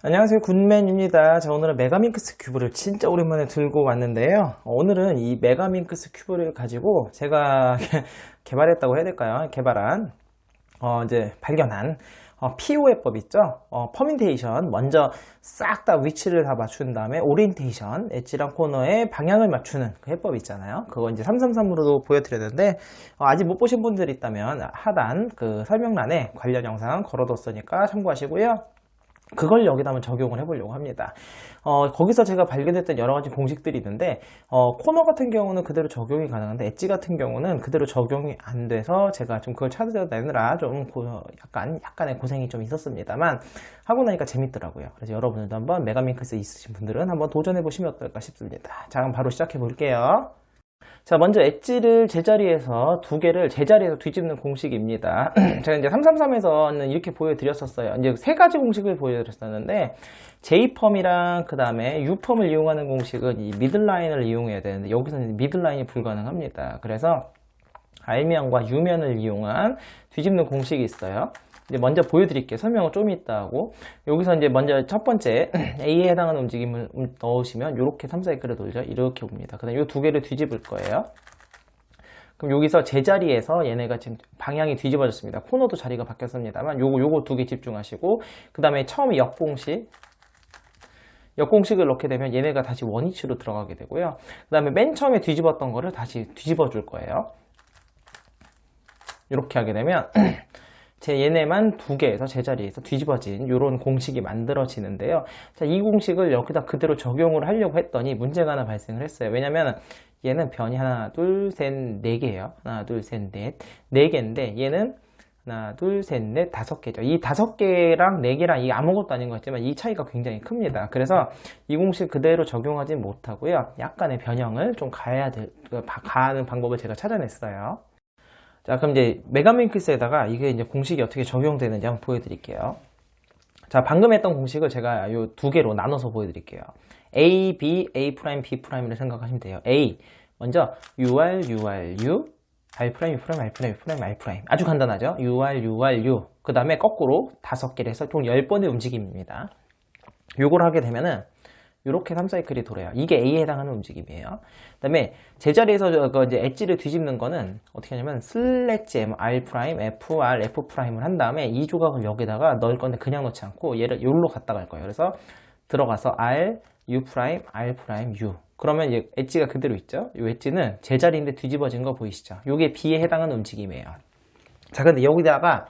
안녕하세요, 굿맨입니다. 자, 오늘은 메가민크스 큐브를 진짜 오랜만에 들고 왔는데요. 오늘은 이 메가민크스 큐브를 가지고 제가 개발했다고 해야 될까요? 발견한 PO해법 있죠? 퍼뮤테이션 먼저 싹 다 위치를 다 맞춘 다음에 오리엔테이션, 엣지랑 코너에 방향을 맞추는 그 해법 있잖아요. 그거 이제 333으로도 보여드렸는데 아직 못 보신 분들 있다면 하단 그 설명란에 관련 영상 걸어뒀으니까 참고하시고요. 그걸 여기다 한번 적용을 해보려고 합니다. 거기서 제가 발견했던 여러 가지 공식들이 있는데, 코너 같은 경우는 그대로 적용이 가능한데, 엣지 같은 경우는 그대로 적용이 안 돼서 제가 좀 그걸 찾아내느라 좀 약간의 고생이 좀 있었습니다만, 하고 나니까 재밌더라고요. 그래서 여러분들도 한번 메가민크스 있으신 분들은 한번 도전해보시면 어떨까 싶습니다. 자, 그럼 바로 시작해 볼게요. 자, 먼저 엣지를 제자리에서 두 개를 제자리에서 뒤집는 공식입니다. 제가 이제 333에서는 이렇게 보여드렸었어요. 이제 세 가지 공식을 보여드렸었는데, J펌이랑 그 다음에 U펌을 이용하는 공식은 이 미들라인을 이용해야 되는데, 여기서는 미들라인이 불가능합니다. 그래서 R면과 U면을 이용한 뒤집는 공식이 있어요. 이제 먼저 보여드릴게요. 설명을 좀 이따 하고. 여기서 이제 먼저 첫 번째 A에 해당하는 움직임을 넣으시면 이렇게 3사이클을 돌죠. 이렇게 옵니다. 그 다음에 이 두 개를 뒤집을 거예요. 그럼 여기서 제자리에서 얘네가 지금 방향이 뒤집어졌습니다. 코너도 자리가 바뀌었습니다만 요거 두 개 집중하시고, 그 다음에 처음 역공식을 넣게 되면 얘네가 다시 원위치로 들어가게 되고요. 그 다음에 맨 처음에 뒤집었던 거를 다시 뒤집어 줄 거예요. 이렇게 하게 되면 얘네만 두 개에서 제자리에서 뒤집어진 이런 공식이 만들어지는데요. 자, 이 공식을 여기다 그대로 적용을 하려고 했더니 문제가 하나 발생을 했어요. 왜냐면 얘는 변이 하나, 둘, 셋, 네 개예요. 하나, 둘, 셋, 넷. 네 개인데 얘는 하나, 둘, 셋, 넷, 다섯 개죠. 이 다섯 개랑 네 개랑 이 아무것도 아닌 것 같지만 이 차이가 굉장히 큽니다. 그래서 이 공식 그대로 적용하지 못하고요. 약간의 변형을 좀 가하는 방법을 제가 찾아냈어요. 자, 그럼 이제 메가민크스에다가 이게 이제 공식이 어떻게 적용되는지 한번 보여드릴게요. 자, 방금 했던 공식을 제가 요 두 개로 나눠서 보여드릴게요. A, B, A', B'를 생각하시면 돼요. A, 먼저 UR, U, R', U', R'. 아주 간단하죠? U. 그 다음에 거꾸로 5개를 해서 총 10번의 움직임입니다. 요걸 하게 되면은 이렇게 3사이클이 돌아요. 이게 A에 해당하는 움직임이에요. 그 다음에 제자리에서 이제 엣지를 뒤집는 거는 어떻게 하냐면 슬래지 M, R', F'을 한 다음에 이 조각을 여기다가 넣을 건데 그냥 넣지 않고 얘를 여기로 갖다 갈 거예요. 그래서 들어가서 R, U', R', U. 그러면 이제 엣지가 그대로 있죠. 이 엣지는 제자리인데 뒤집어진 거 보이시죠? 이게 B에 해당하는 움직임이에요. 자, 근데 여기다가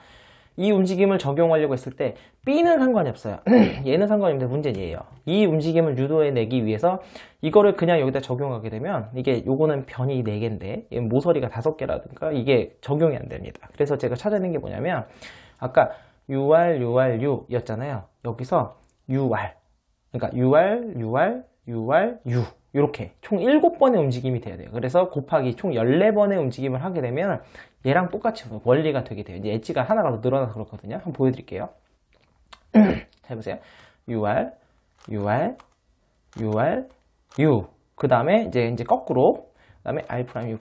이 움직임을 적용하려고 했을 때 B는 상관이 없어요. 얘는 상관이 없는데 문제는 얘예요. 이 움직임을 유도해내기 위해서 이거를 그냥 여기다 적용하게 되면 이게 요거는 변이 4개인데 모서리가 5개라든가 이게 적용이 안 됩니다. 그래서 제가 찾아낸 게 뭐냐면 아까 U 였잖아요. 여기서 UR, 그러니까 U 이렇게 총 7번의 움직임이 돼야 돼요. 그래서 곱하기 총 14번의 움직임을 하게 되면 얘랑 똑같이 원리가 되게 돼요. 이제 엣지가 하나가 더 늘어나서 그렇거든요. 한번 보여드릴게요. 자, 해보세요. UR. 그 다음에 이제 거꾸로. 그 다음에 R', U'.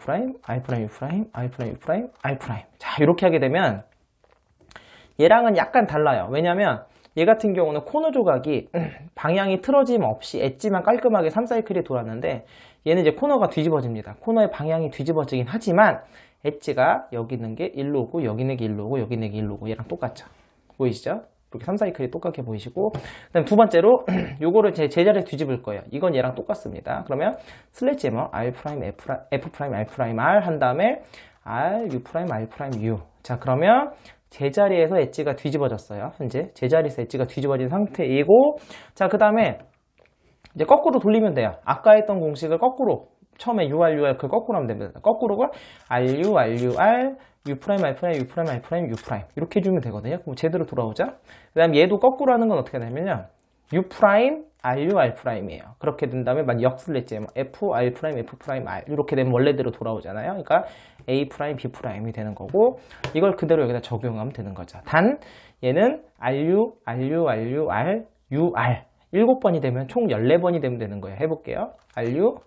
자, 이렇게 하게 되면 얘랑은 약간 달라요. 왜냐면 얘 같은 경우는 코너 조각이 방향이 틀어짐 없이 엣지만 깔끔하게 3사이클이 돌았는데 얘는 이제 코너가 뒤집어집니다. 코너의 방향이 뒤집어지긴 하지만 엣지가 여기 있는 게 일로 오고 여기 있는 게 일로 오고 여기 있는 게 일로 오고 얘랑 똑같죠. 보이시죠? 이렇게 3사이클이 똑같게 보이시고, 그 다음에 두 번째로 요거를 제자리에 뒤집을 거예요. 이건 얘랑 똑같습니다. 그러면 슬래지 M, R', F'R 한 다음에 R, U', R', U. 자, 그러면 제자리에서 엣지가 뒤집어졌어요. 현재 제자리에서 엣지가 뒤집어진 상태이고, 자, 그 다음에 이제 거꾸로 돌리면 돼요. 아까 했던 공식을 거꾸로 처음에 UR 그 거꾸로 하면 됩니다. 거꾸로가 R, U', U', 이렇게 해주면 되거든요. 그럼 제대로 돌아오죠. 그 다음에 얘도 거꾸로 하는 건 어떻게 되냐면요. U', R'이에요. 그렇게 된 다음에 만 역슬래지 F, R', F'R 이렇게 되면 원래대로 돌아오잖아요. 그러니까 A', B'이 되는 거고 이걸 그대로 여기다 적용하면 되는 거죠. 단 얘는 RU, 7번이 되면 총 14번이 되면 되는 거예요. 해볼게요. RU,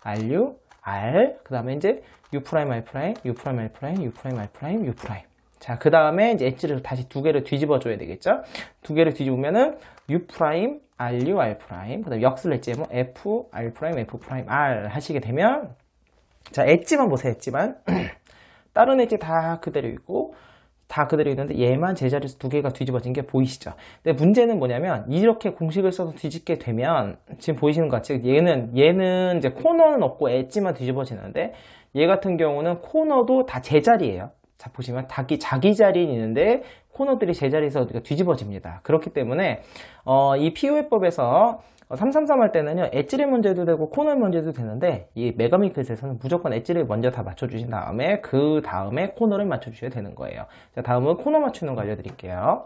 RU, R, 그 다음에 이제 U 프라임, R 프라임, U 프라임, R 프라임, U 프라임, R 프라임, U 프라임. 자, 그 다음에 이제 엣지를 다시 두 개를 뒤집어 줘야 되겠죠? 두 개를 뒤집으면은 U 프라임, RU, R 프라임, 그 다음에 역슬 엣지 뭐 F, R 프라임, F 프라임, R 하시게 되면 자, 엣지만 보세요, 엣지만. 다른 엣지 다 그대로 있고 다 그대로 있는데 얘만 제자리에서 두 개가 뒤집어진 게 보이시죠? 근데 문제는 뭐냐면 이렇게 공식을 써서 뒤집게 되면 지금 보이시는 것 같이 얘는 이제 코너는 없고 엣지만 뒤집어지는데 얘 같은 경우는 코너도 다 제자리예요. 자, 보시면 자기 자리에 있는데 코너들이 제자리에서 뒤집어집니다. 그렇기 때문에 이 PO해법에서 333 할 때는요, 엣지를 먼저 해도 되고 코너를 먼저 해도 되는데 이 메가미크스에서는 무조건 엣지를 먼저 다 맞춰주신 다음에 그 다음에 코너를 맞춰주셔야 되는 거예요. 자, 다음은 코너 맞추는 거 알려드릴게요.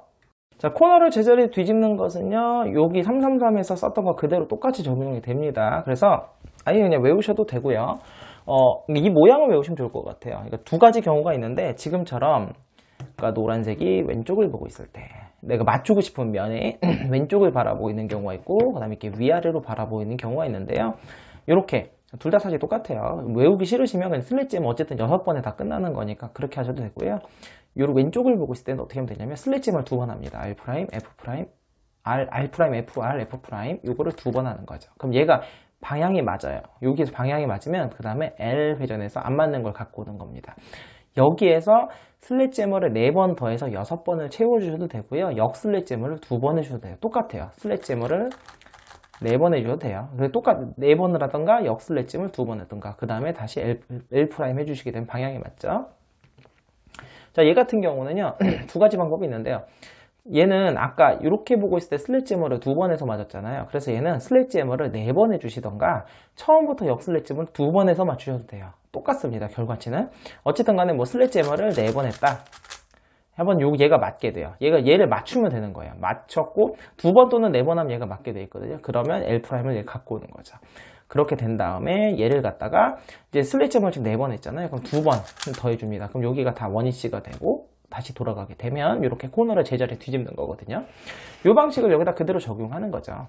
자, 코너를 제자리에 뒤집는 것은요, 여기 333에서 썼던 거 그대로 똑같이 적용이 됩니다. 그래서 아예 그냥 외우셔도 되고요. 이 모양을 외우시면 좋을 것 같아요. 그러니까 두 가지 경우가 있는데 지금처럼 그러니까 노란색이 왼쪽을 보고 있을 때 내가 맞추고 싶은 면에 왼쪽을 바라보고 있는 경우가 있고 그 다음에 이렇게 위아래로 바라보고 있는 경우가 있는데요. 이렇게 둘 다 사실 똑같아요. 외우기 싫으시면 그냥 슬래지면 어쨌든 6번에 다 끝나는 거니까 그렇게 하셔도 되고요. 요런 왼쪽을 보고 있을 때는 어떻게 하면 되냐면 슬래지를 두 번 합니다. R 프라임, F 프라임, R 프라임, F, R, F 프라임 요거를 두 번 하는 거죠. 그럼 얘가 방향이 맞아요. 여기에서 방향이 맞으면 그 다음에 L 회전에서 안 맞는 걸 갖고 오는 겁니다. 여기에서 슬랫제머를 4번 더해서 6번을 채워주셔도 되고요. 역슬랫제머를 2번 해주셔도 돼요. 똑같아요. 슬랫제머를 4번 해주셔도 돼요. 똑같 4번을 하던가 역슬랫제머를 2번 하던가 그 다음에 다시 L 프라임 해주시게 되면 방향이 맞죠. 자, 얘 같은 경우는요. 두 가지 방법이 있는데요. 얘는 아까 이렇게 보고 있을 때 슬랫제머를 2번 해서 맞았잖아요. 그래서 얘는 슬랫제머를 4번 해주시던가 처음부터 역슬랫제머를 2번 해서 맞추셔도 돼요. 똑같습니다. 결과치는. 어쨌든 간에 뭐 슬랫제머를 4번 했다. 한번 얘가 맞게 돼요. 얘를 맞추면 되는 거예요. 맞췄고 2번 또는 4번 하면 얘가 맞게 돼 있거든요. 그러면 L'을 얘 갖고 오는 거죠. 그렇게 된 다음에 얘를 갖다가 이제 슬랫제머를 지금 4번 했잖아요. 그럼 2번 더해줍니다. 그럼 여기가 다 원위치가 되고 다시 돌아가게 되면 이렇게 코너를 제자리에 뒤집는 거거든요. 이 방식을 여기다 그대로 적용하는 거죠.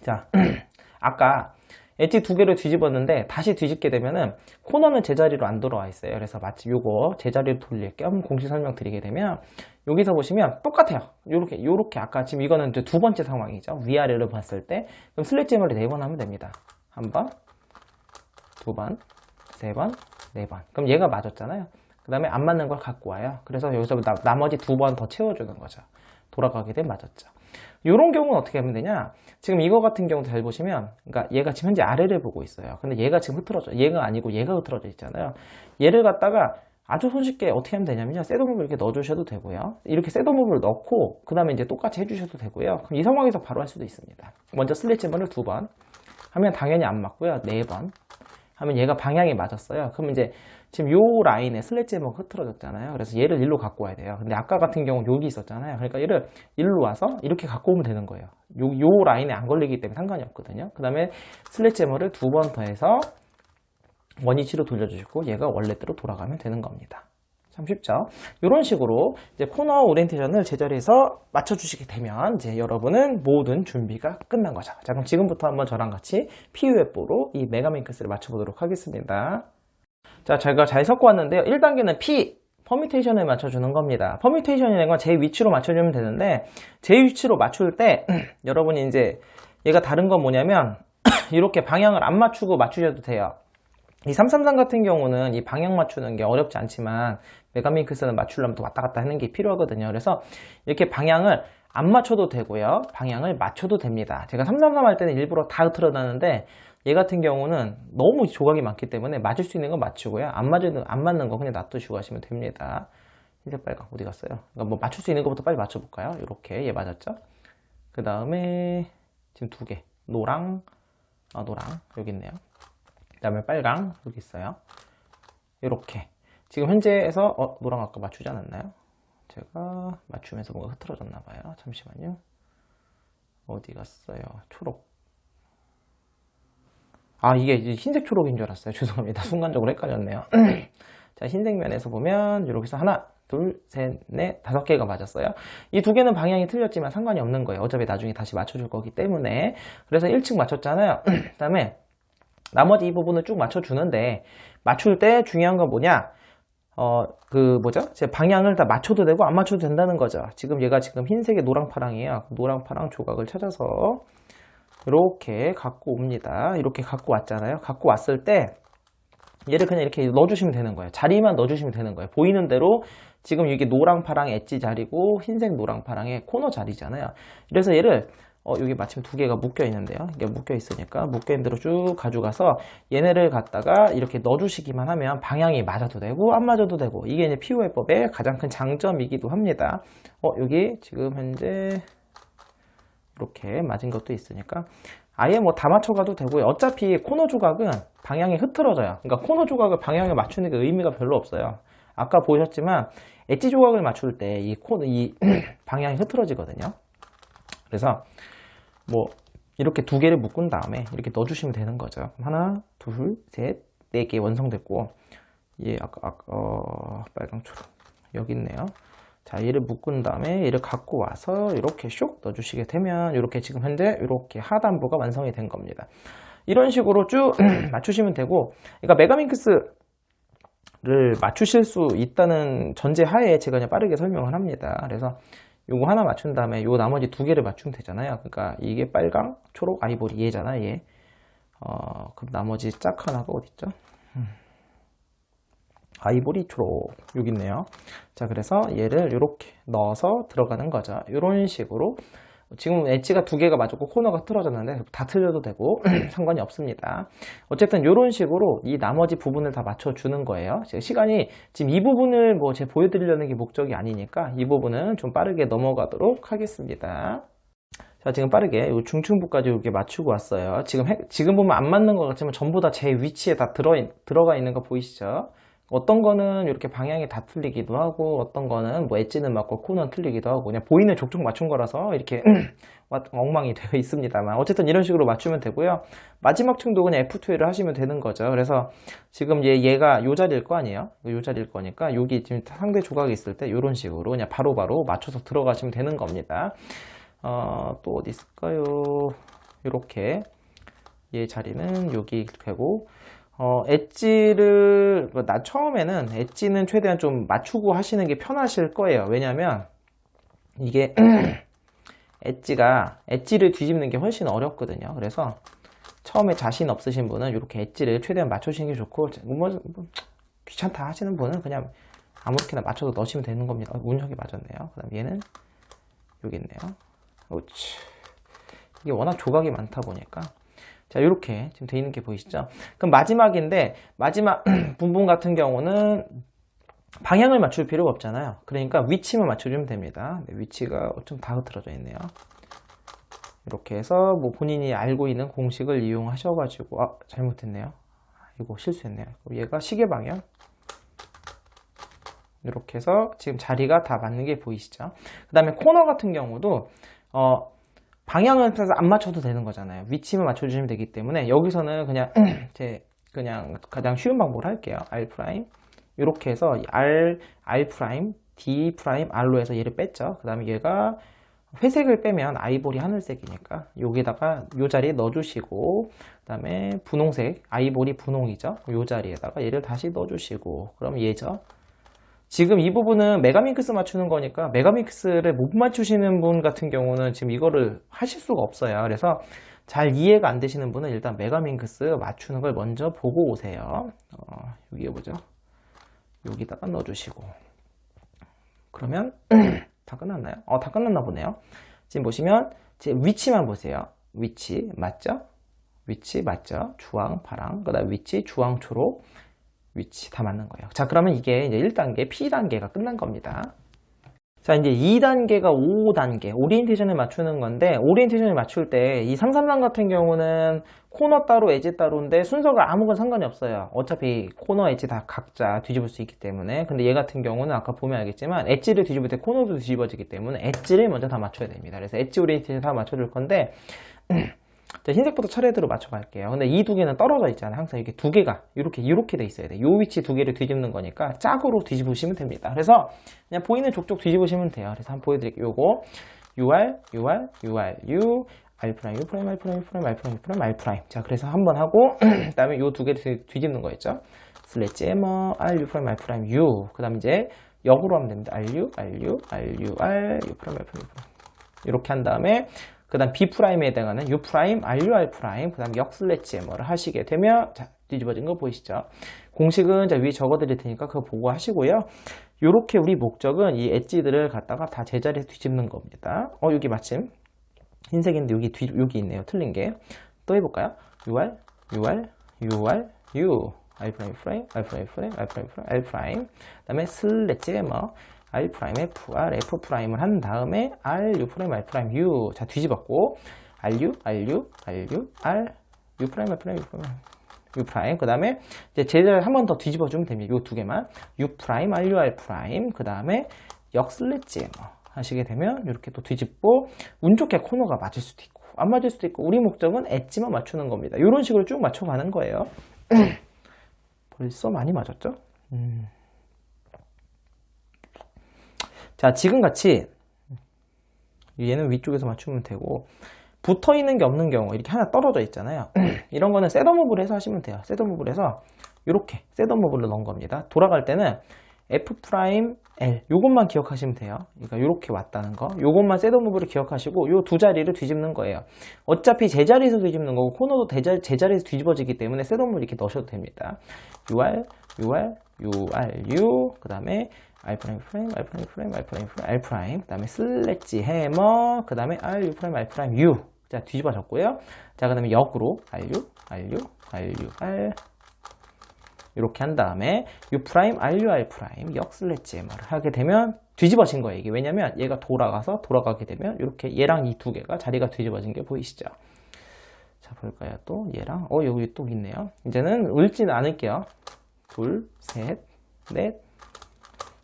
자, 아까 엣지 두 개를 뒤집었는데 다시 뒤집게 되면은 코너는 제자리로 안 돌아와 있어요. 그래서 마치 요거 제자리로 돌릴 겸 공식 설명 드리게 되면 여기서 보시면 똑같아요. 요렇게 아까 지금 이거는 이제 두 번째 상황이죠. 위아래로 봤을 때 그럼 슬랫제머를 4번 하면 됩니다. 한 번, 두 번, 세 번, 네 번. 그럼 얘가 맞았잖아요. 그 다음에 안 맞는 걸 갖고 와요. 그래서 여기서 나머지 2번 더 채워주는 거죠. 돌아가게 되면 맞았죠. 이런 경우는 어떻게 하면 되냐? 지금 이거 같은 경우도 잘 보시면, 그러니까 얘가 지금 현재 아래를 보고 있어요. 근데 얘가 지금 흐트러져, 얘가 아니고 얘가 흐트러져 있잖아요. 얘를 갖다가 아주 손쉽게 어떻게 하면 되냐면요. 셋오브를 이렇게 넣어주셔도 되고요. 이렇게 셋오브를 넣고, 그 다음에 이제 똑같이 해주셔도 되고요. 그럼 이 상황에서 바로 할 수도 있습니다. 먼저 슬랫제머를 2번 하면 당연히 안 맞고요. 4번 하면 얘가 방향이 맞았어요. 그럼 이제 지금 요 라인에 슬랫제머가 흐트러졌잖아요. 그래서 얘를 일로 갖고 와야 돼요. 근데 아까 같은 경우 여기 있었잖아요. 그러니까 얘를 일로 와서 이렇게 갖고 오면 되는 거예요. 요 라인에 안 걸리기 때문에 상관이 없거든요. 그 다음에 슬랫제머를 2번 더해서 원위치로 돌려주시고 얘가 원래대로 돌아가면 되는 겁니다. 참 쉽죠? 이런 식으로 이제 코너 오리엔테이션을 제자리에서 맞춰주시게 되면 이제 여러분은 모든 준비가 끝난 거죠. 자, 그럼 지금부터 한번 저랑 같이 PUF로 이 메가민크스를 맞춰보도록 하겠습니다. 자, 제가 잘 섞어왔는데요. 1단계는 퍼뮤테이션을 맞춰주는 겁니다. 퍼뮤테이션이라는 건 제 위치로 맞춰주면 되는데 제 위치로 맞출 때 여러분이 이제 얘가 다른 건 뭐냐면 이렇게 방향을 안 맞추고 맞추셔도 돼요. 이 333 같은 경우는 이 방향 맞추는 게 어렵지 않지만 메가민크스는 맞추려면 또 왔다 갔다 하는 게 필요하거든요. 그래서 이렇게 방향을 안 맞춰도 되고요. 방향을 맞춰도 됩니다. 제가 333 할 때는 일부러 다 흐트러다는데 얘 같은 경우는 너무 조각이 많기 때문에 맞을 수 있는 건 맞추고요. 안 맞는 거 그냥 놔두시고 하시면 됩니다. 흰색 빨강 어디 갔어요? 그러니까 뭐 맞출 수 있는 것부터 빨리 맞춰볼까요? 이렇게 얘 맞았죠? 그 다음에 지금 2개 노랑 여기 있네요. 그 다음에 빨강 여기 있어요. 이렇게 지금 현재에서 노랑 아까 맞추지 않았나요? 제가 맞추면서 뭔가 흐트러졌나 봐요. 잠시만요. 어디 갔어요? 초록. 아, 이게 흰색 초록인 줄 알았어요. 죄송합니다. 순간적으로 헷갈렸네요. 자, 흰색 면에서 보면 이렇게 해서 하나, 둘, 셋, 넷, 5개가 맞았어요. 이 2개는 방향이 틀렸지만 상관이 없는 거예요. 어차피 나중에 다시 맞춰줄 거기 때문에. 그래서 1층 맞췄잖아요. 그 다음에 나머지 이 부분을 쭉 맞춰주는데, 맞출 때 중요한 건 뭐냐? 제 방향을 다 맞춰도 되고 안 맞춰도 된다는 거죠. 지금 얘가 지금 흰색의 노랑파랑이에요. 노랑파랑 조각을 찾아서 이렇게 갖고 옵니다. 이렇게 갖고 왔잖아요. 갖고 왔을 때 얘를 그냥 이렇게 넣어주시면 되는 거예요. 자리만 넣어주시면 되는 거예요. 보이는 대로 지금 이게 노랑파랑 엣지 자리고 흰색 노랑파랑의 코너 자리잖아요. 그래서 얘를 여기 마침 두 개가 묶여 있는데요. 이게 묶여 있으니까 묶여 있는 대로 쭉 가져가서 얘네를 갖다가 이렇게 넣어주시기만 하면 방향이 맞아도 되고 안 맞아도 되고, 이게 이제 PO해법의 가장 큰 장점이기도 합니다. 여기 지금 현재 이렇게 맞은 것도 있으니까 아예 뭐 다 맞춰가도 되고요. 어차피 코너 조각은 방향이 흐트러져요. 그러니까 코너 조각을 방향에 맞추는 게 의미가 별로 없어요. 아까 보셨지만 엣지 조각을 맞출 때 이 방향이 흐트러지거든요. 그래서 뭐 이렇게 두 개를 묶은 다음에 이렇게 넣어주시면 되는 거죠. 하나, 둘, 셋, 네 개 완성됐고, 얘 아까 빨강 초록 여기 있네요. 자, 얘를 묶은 다음에 얘를 갖고 와서 이렇게 쇽 넣어주시게 되면 이렇게 지금 현재 이렇게 하단부가 완성이 된 겁니다. 이런 식으로 쭉 맞추시면 되고, 그러니까 메가민크스를 맞추실 수 있다는 전제 하에 제가 그냥 빠르게 설명을 합니다. 그래서 요거 하나 맞춘 다음에 요 나머지 두 개를 맞추면 되잖아요. 그러니까 이게 빨강, 초록, 아이보리 얘잖아, 얘. 그럼 나머지 짝 하나가 어딨죠? 아이보리, 초록 여기 있네요. 자, 그래서 얘를 이렇게 넣어서 들어가는 거죠. 이런 식으로 지금 엣지가 두 개가 맞았고 코너가 틀어졌는데 다 틀려도 되고 상관이 없습니다. 어쨌든 이런 식으로 이 나머지 부분을 다 맞춰주는 거예요. 시간이 지금 이 부분을 뭐 제가 보여드리려는 게 목적이 아니니까 이 부분은 좀 빠르게 넘어가도록 하겠습니다. 자, 지금 빠르게 이 중층부까지 이렇게 맞추고 왔어요. 지금 보면 안 맞는 것 같지만 전부 다 제 위치에 다 들어가 있는 거 보이시죠? 어떤 거는 이렇게 방향이 다 틀리기도 하고, 어떤 거는 뭐 엣지는 맞고 코너는 틀리기도 하고, 그냥 보이는 족족 맞춘 거라서 이렇게 엉망이 되어 있습니다만, 어쨌든 이런 식으로 맞추면 되고요. 마지막 층도 그냥 F2를 하시면 되는 거죠. 그래서 지금 얘가 요 자리일 거 아니에요? 요 자리일 거니까 여기 지금 상대 조각이 있을 때 이런 식으로 그냥 바로바로 맞춰서 들어가시면 되는 겁니다. 또 어디 있을까요? 이렇게 얘 자리는 여기 되고, 엣지를, 처음에는 엣지는 최대한 좀 맞추고 하시는 게 편하실 거예요. 왜냐면, 이게, 엣지를 뒤집는 게 훨씬 어렵거든요. 그래서, 처음에 자신 없으신 분은 이렇게 엣지를 최대한 맞추시는 게 좋고, 귀찮다 하시는 분은 그냥 아무렇게나 맞춰서 넣으시면 되는 겁니다. 운석이 맞았네요. 그 다음 얘는, 여기 있네요. 그렇지. 이게 워낙 조각이 많다 보니까, 자, 이렇게 지금 되어 있는 게 보이시죠? 그럼 마지막인데, 마지막 부분 같은 경우는 방향을 맞출 필요가 없잖아요. 그러니까 위치만 맞춰주면 됩니다. 네, 위치가 좀 다 흐트러져 있네요. 이렇게 해서 뭐 본인이 알고 있는 공식을 이용하셔가지고, 잘못했네요. 이거 실수했네요. 얘가 시계 방향. 이렇게 해서 지금 자리가 다 맞는 게 보이시죠? 그 다음에 코너 같은 경우도, 방향을 안 맞춰도 되는 거잖아요. 위치만 맞춰주시면 되기 때문에 여기서는 그냥 그냥 가장 쉬운 방법을 할게요. R 프라임 이렇게 해서 R 프라임, D 프라임, R로 해서 얘를 뺐죠. 그 다음에 얘가 회색을 빼면 아이보리 하늘색이니까 여기다가 요 자리에 넣어주시고, 그 다음에 분홍색 아이보리 분홍이죠. 요 자리에다가 얘를 다시 넣어주시고, 그럼 얘죠. 지금 이 부분은 메가민크스 맞추는 거니까 메가민크스를 못 맞추시는 분 같은 경우는 지금 이거를 하실 수가 없어요. 그래서 잘 이해가 안 되시는 분은 일단 메가민크스 맞추는 걸 먼저 보고 오세요. 여기 보죠. 여기다가 넣어주시고, 그러면 다 끝났나요? 다 끝났나 보네요. 지금 보시면 제 위치만 보세요. 위치 맞죠? 위치 맞죠? 주황, 파랑, 그 다음 위치 주황, 초록, 위치 다 맞는 거예요. 자, 그러면 이게 이제 1단계, P단계가 끝난 겁니다. 자, 이제 2단계가 5단계, 오리엔테이션을 맞추는 건데, 오리엔테이션을 맞출 때, 이 3, 3단 같은 경우는 코너 따로, 엣지 따로인데, 순서가 아무건 상관이 없어요. 어차피 코너, 엣지 다 각자 뒤집을 수 있기 때문에. 근데 얘 같은 경우는 아까 보면 알겠지만, 엣지를 뒤집을 때 코너도 뒤집어지기 때문에, 엣지를 먼저 다 맞춰야 됩니다. 그래서 엣지 오리엔테이션 다 맞춰줄 건데, 자, 흰색부터 차례대로 맞춰갈게요. 근데 이 두 개는 떨어져 있잖아요. 항상 이렇게 두 개가 이렇게 돼 있어야 돼요. 요 위치 두 개를 뒤집는 거니까 짝으로 뒤집으시면 됩니다. 그래서 그냥 보이는 족족 뒤집으시면 돼요. 그래서 한번 보여드릴게요. 요거 UR, UR, UR, U, R 프라임, U 프라임, R 프라임, U 프라임, R 프라임, U 프라임, R 프라임. 자, 그래서 한 번 하고, 그 다음에 요 두 개를 뒤집는 거 있죠? 슬래지에머, R, U 프라임, R 프라임, U. 그 다음 이제 역으로 하면 됩니다. R, U, R, U, R, U, R, U 프라임, R 프라임, U 프라임. 이렇게 한 다음에, 그 다음 B 프라임에 해당하는 U 프라임, R, U, R 프라임, 그 다음 역 슬래지에머를 하시게 되면, 자, 뒤집어진 거 보이시죠? 공식은 자, 위에 적어 드릴 테니까 그거 보고 하시고요. 요렇게 우리 목적은 이 엣지들을 갖다가 다 제자리에 뒤집는 겁니다. 여기 마침 흰색인데 여기 있네요. 틀린 게. 또 해볼까요? UR, UR, UR, U. R 프라임, 프라임, R 프라임, 프라임, R 프라임, 프라임, R 프라임. 그 다음에 슬래지에머, R 프라임, F, R, F 프라임을 한 다음에 R, U 프라임, R 프라임, U. 자, 뒤집었고, R, U, R, U, R, U, R, U 프라임, R 프라임, U 프라임. U 프라임. 그 다음에 이제 제자리를 한 번 더 뒤집어주면 됩니다. 요 두 개만. U 프라임, R, U, R 프라임. 그 다음에 역 슬래지에머 하시게 되면 이렇게 또 뒤집고 운 좋게 코너가 맞을 수도 있고 안 맞을 수도 있고 우리 목적은 엣지만 맞추는 겁니다. 이런 식으로 쭉 맞춰가는 거예요. 벌써 많이 맞았죠? 자, 지금 같이 얘는 위쪽에서 맞추면 되고 붙어있는 게 없는 경우 이렇게 하나 떨어져 있잖아요. 이런 거는 셋업무브를 해서 하시면 돼요. 셋업무브를 해서 이렇게 셋업무브를 넣은 겁니다. 돌아갈 때는 F'L 요것만 기억하시면 돼요. 그러니까 이렇게 왔다는 거 요것만 셋업무브를 기억하시고 요 두 자리를 뒤집는 거예요. 어차피 제자리에서 뒤집는 거고 코너도 제자리에서 뒤집어지기 때문에 셋업무브 이렇게 넣으셔도 됩니다. UR, UR, UR, U 그 다음에 R 프라임 프라임, R 프라임 프라임, R 프라임 프라임, R 프라임 그 다음에 슬래지 해머 그 다음에 R, U 프라임, R 프라임, U 자 뒤집어졌고요. 자 그 다음에 역으로 R, U, R, U, R, U, R 이렇게 한 다음에 U 프라임, R, U, R 프라임 역 슬래지 해머를 하게 되면 뒤집어진 거예요. 이게 왜냐면 얘가 돌아가게 되면 이렇게 얘랑 이 두 개가 자리가 뒤집어진 게 보이시죠? 자 볼까요? 또 얘랑 여기 또 있네요. 이제는 읽지는 않을게요. 둘, 셋, 넷,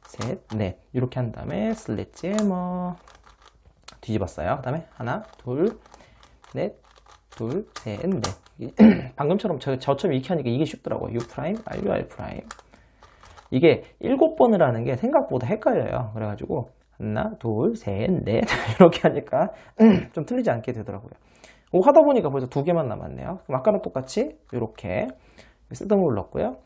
셋, 넷 이렇게 한 다음에 슬래지 해머 뒤집었어요. 그 다음에 하나, 둘, 넷, 둘, 셋, 넷 방금처럼 저처럼 이렇게 하니까 이게 쉽더라고요. U 프라임, R, U, R 프라임 이게 7번을 하는 게 생각보다 헷갈려요. 그래가지고 하나, 둘, 셋, 넷 이렇게 하니까 좀 틀리지 않게 되더라고요. 하다 보니까 벌써 두 개만 남았네요. 그럼 아까랑 똑같이 이렇게 쓰던 넣었고요.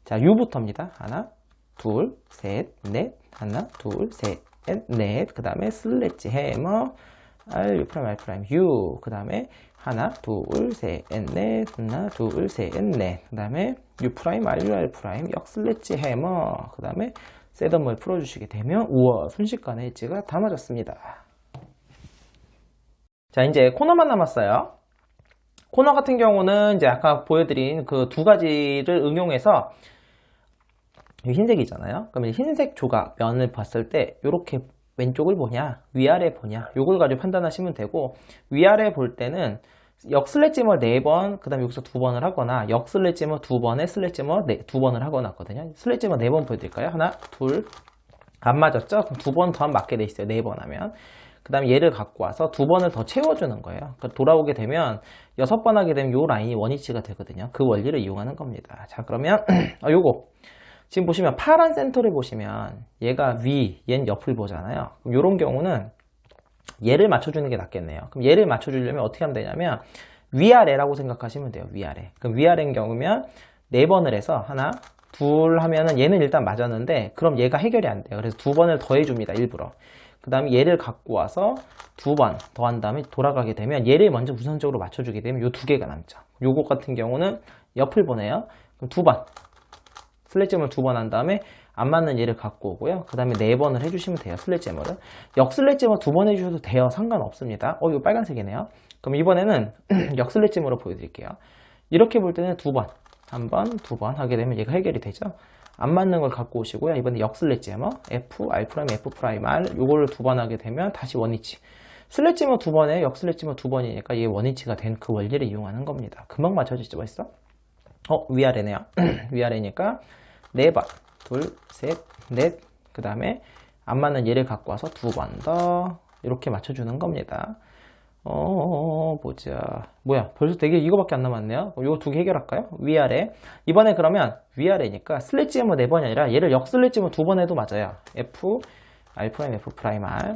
자, U부터입니다. 하나, 둘, 셋, 넷, 하나, 둘, 셋, 넷, 그 다음에 슬래지 해머, R, U 프라임, R 프라임, U, 그 다음에 하나, 둘, 셋, 넷, 하나, 둘, 셋, 넷, 그 다음에 U 프라임, R, U, R 프라임, 역 슬래지 해머, 그 다음에 셋업을 풀어주시게 되면 우와, 순식간에 엣지가 다 맞았습니다. 자, 이제 코너만 남았어요. 코너 같은 경우는 이제 아까 보여드린 그 두 가지를 응용해서 흰색이잖아요. 그러면 흰색 조각 면을 봤을 때 이렇게 왼쪽을 보냐 위아래 보냐 요걸 가지고 판단하시면 되고 위아래 볼 때는 역 슬래지머 4번 그 다음에 여기서 2번을 하거나 역 슬래지머 2번에 슬래지머 2번을 하거나 하거든요. 슬래지머 4번 보여드릴까요? 하나 둘 안 맞았죠? 그럼 2번 더 맞게 돼 있어요. 4번 하면 그 다음에 얘를 갖고 와서 2번을 더 채워주는 거예요. 그러니까 돌아오게 되면 6번 하게 되면 요 라인이 원위치가 되거든요. 그 원리를 이용하는 겁니다. 자 그러면 요거 지금 보시면 파란 센터를 보시면 얘가 위, 얘는 옆을 보잖아요. 그럼 이런 경우는 얘를 맞춰주는 게 낫겠네요. 그럼 얘를 맞춰주려면 어떻게 하면 되냐면 위아래라고 생각하시면 돼요. 위아래. 그럼 위아래인 경우면 4번을 해서 하나, 둘 하면은 얘는 일단 맞았는데 그럼 얘가 해결이 안 돼요. 그래서 2번을 더해줍니다. 일부러. 그 다음에 얘를 갖고 와서 2번 더한 다음에 돌아가게 되면 얘를 먼저 우선적으로 맞춰주게 되면 요 두 개가 남죠. 요거 같은 경우는 옆을 보내요. 그럼 2번. 슬래지머를 2번 한 다음에 안 맞는 얘를 갖고 오고요. 그 다음에 4번을 해주시면 돼요. 슬래지머를. 역 슬래지머 2번 해주셔도 돼요. 상관없습니다. 이거 빨간색이네요. 그럼 이번에는 역 슬래지머로 보여드릴게요. 이렇게 볼 때는 2번, 1번, 2번 하게 되면 얘가 해결이 되죠. 안 맞는 걸 갖고 오시고요. 이번에 역 슬래지머 F, R 프라임, F 프라임, R 요거를 2번 하게 되면 다시 원위치. 슬래지머 2번에 역 슬래지머 2번이니까 이게 원위치가 된 그 원리를 이용하는 겁니다. 금방 맞춰지죠. 벌써? 위아래네요. 위아래니까 4번, 둘, 셋, 넷, 그 다음에 안 맞는 얘를 갖고 와서 2번 더 이렇게 맞춰주는 겁니다. 보자. 뭐야, 벌써 되게 이거밖에 안 남았네요. 이거 두 개 해결할까요? 위아래. 이번에 그러면 위아래니까 슬래지머 4번이 아니라 얘를 역 슬래지머 2번 해도 맞아요. F, R 프라임, F 프라임, R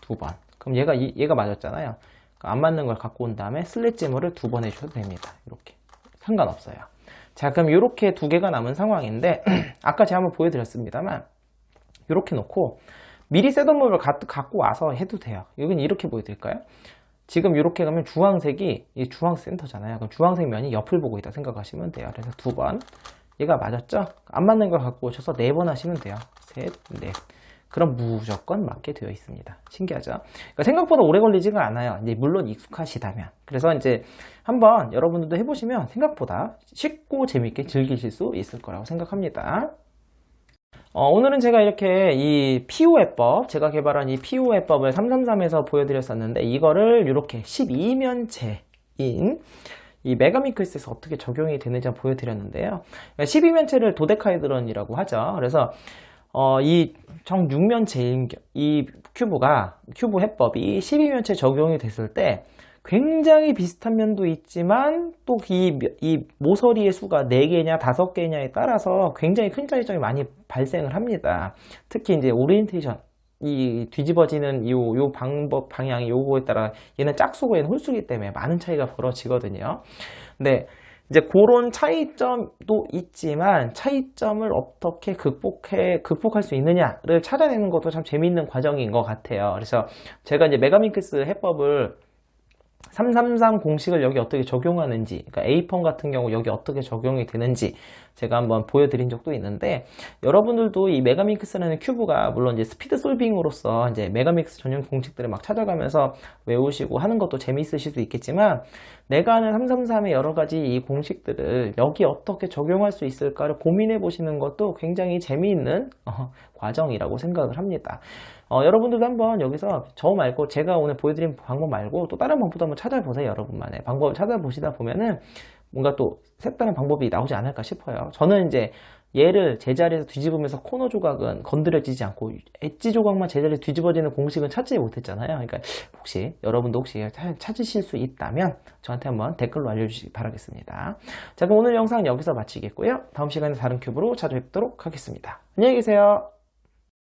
2번. 그럼 얘가 맞았잖아요. 안 맞는 걸 갖고 온 다음에 슬릿지물을 2번 해주셔도 됩니다. 이렇게 상관없어요. 자, 그럼 이렇게 2개가 남은 상황인데 아까 제가 한번 보여드렸습니다만 이렇게 놓고 미리 셋업물을 갖고 와서 해도 돼요. 이건 이렇게 보여드릴까요? 지금 이렇게 가면 주황색이 이 주황색 센터잖아요. 그럼 주황색 면이 옆을 보고 있다 생각하시면 돼요. 그래서 2번. 얘가 맞았죠? 안 맞는 걸 갖고 오셔서 4번 하시면 돼요. 셋, 넷. 그럼 무조건 맞게 되어 있습니다. 신기하죠? 그러니까 생각보다 오래 걸리지가 않아요. 이제 물론 익숙하시다면. 그래서 이제 한번 여러분들도 해보시면 생각보다 쉽고 재밌게 즐기실 수 있을 거라고 생각합니다. 오늘은 제가 이렇게 이 PO해법, 제가 개발한 이 PO해법을 333에서 보여드렸었는데 이거를 이렇게 12면체인 이 메가미크스에서 어떻게 적용이 되는지 보여드렸는데요. 12면체를 도데카헤드론이라고 하죠. 그래서 이 정육면체인 이 큐브 해법이 12면체 적용이 됐을 때 굉장히 비슷한 면도 있지만 또 이 모서리의 수가 4개냐 5개냐에 따라서 굉장히 큰 차이점이 많이 발생을 합니다. 특히 이제 오리엔테이션, 이 뒤집어지는 요 방법 방향이 요거에 따라 얘는 짝수고 얘는 홀수기 때문에 많은 차이가 벌어지거든요. 근데 이제 그런 차이점도 있지만 차이점을 어떻게 극복할 수 있느냐를 찾아내는 것도 참 재미있는 과정인 것 같아요. 그래서 제가 이제 메가민크스 해법을 333 공식을 여기 어떻게 적용하는지, 그러니까 A펌 같은 경우 여기 어떻게 적용이 되는지 제가 한번 보여드린 적도 있는데, 여러분들도 이 메가믹스라는 큐브가 물론 이제 스피드 솔빙으로서 이제 메가믹스 전용 공식들을 막 찾아가면서 외우시고 하는 것도 재미있으실 수 있겠지만, 내가 아는 333의 여러 가지 이 공식들을 여기 어떻게 적용할 수 있을까를 고민해 보시는 것도 굉장히 재미있는 과정이라고 생각을 합니다. 여러분들도 한번 여기서 저 말고 제가 오늘 보여드린 방법 말고 또 다른 방법도 한번 찾아보세요. 여러분만의 방법을 찾아보시다 보면은 뭔가 또 색다른 방법이 나오지 않을까 싶어요. 저는 이제 얘를 제자리에서 뒤집으면서 코너 조각은 건드려지지 않고 엣지 조각만 제자리에 뒤집어지는 공식은 찾지 못했잖아요. 그러니까 혹시 여러분도 혹시 찾으실 수 있다면 저한테 한번 댓글로 알려주시기 바라겠습니다. 자, 그럼 오늘 영상 여기서 마치겠고요. 다음 시간에 다른 큐브로 찾아뵙도록 하겠습니다. 안녕히 계세요.